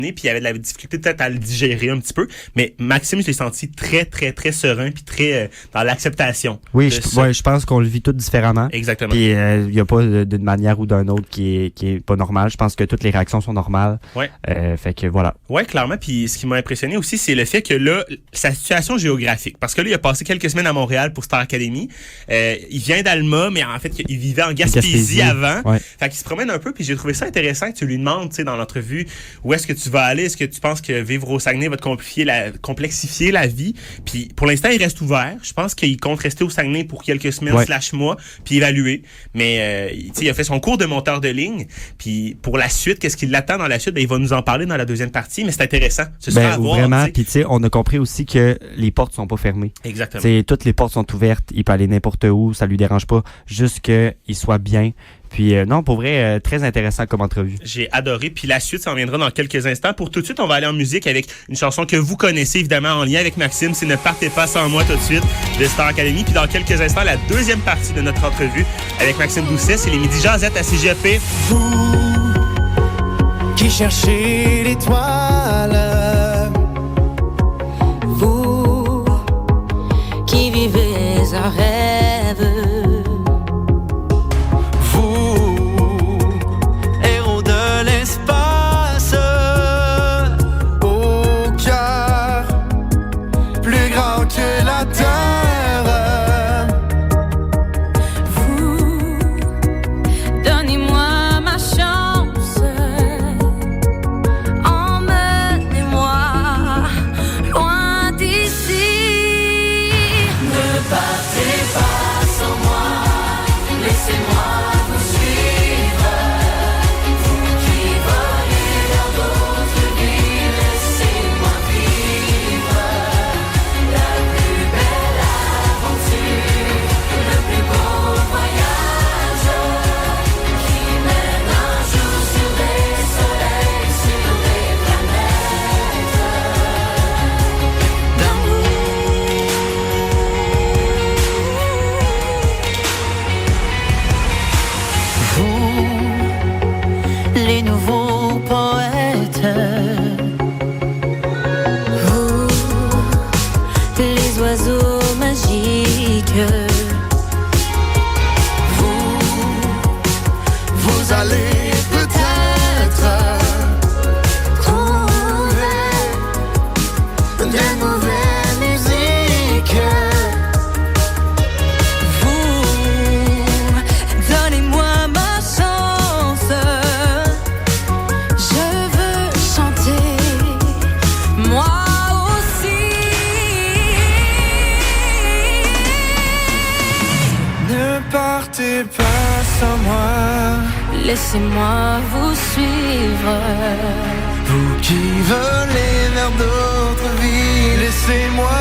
puis il y avait de la difficulté peut-être à le digérer un petit peu. Mais Maxime, je l'ai senti très, très, très serein puis très dans l'acceptation. Oui, je pense qu'on le vit tout différemment. Exactement. Puis il n'y a pas d'une manière ou d'une autre qui est pas normale. Je pense que toutes les réactions sont normales. Ouais. Fait que voilà. Ouais, clairement. Puis ce qui m'a impressionné aussi, c'est le fait que là, sa situation géographique. Parce que là, il a passé quelques semaines à Montréal pour Star Academy. Il vient d'Alma, mais en fait, il vivait en Gaspésie avant. Ouais. Fait qu'il se promène un peu. Puis j'ai trouvé ça intéressant que tu lui demandes, tu sais, dans l'entrevue, où est-ce que tu vas aller? Est-ce que tu penses que vivre au Saguenay va te complexifier la vie? Puis pour l'instant, il reste ouvert. Je pense qu'il compte rester au Saguenay pour quelques semaines / mois, puis évaluer. Mais il a fait son cours de monteur de ligne. Puis pour la suite, qu'est-ce qui l'attend dans la suite? Ben, il va nous en parler dans la deuxième partie. Mais c'est intéressant. Ce sera à voir, vraiment. Puis tu sais, on a compris aussi que les portes sont pas fermées. Exactement. T'sais, toutes les portes sont ouvertes. Il peut aller n'importe où. Ça lui dérange pas. Juste qu'il soit bien. Puis non, pour vrai, très intéressant comme entrevue. J'ai adoré. Puis la suite, ça en viendra dans quelques instants. Pour tout de suite, on va aller en musique avec une chanson que vous connaissez évidemment en lien avec Maxime. C'est Ne partez pas sans moi tout de suite de Star Academy. Puis dans quelques instants, la deuxième partie de notre entrevue avec Maxime Doucet, c'est les Midi Jazettes à CGP. Vous qui cherchez l'étoile, vous qui vivez un rêve, vous allez peut-être trouver de nouvelles musiques. vous donnez-moi ma chance. Je veux chanter moi aussi. Ne partez pas sans moi. Laissez-moi vous suivre. Vous qui volez vers d'autres vies, laissez-moi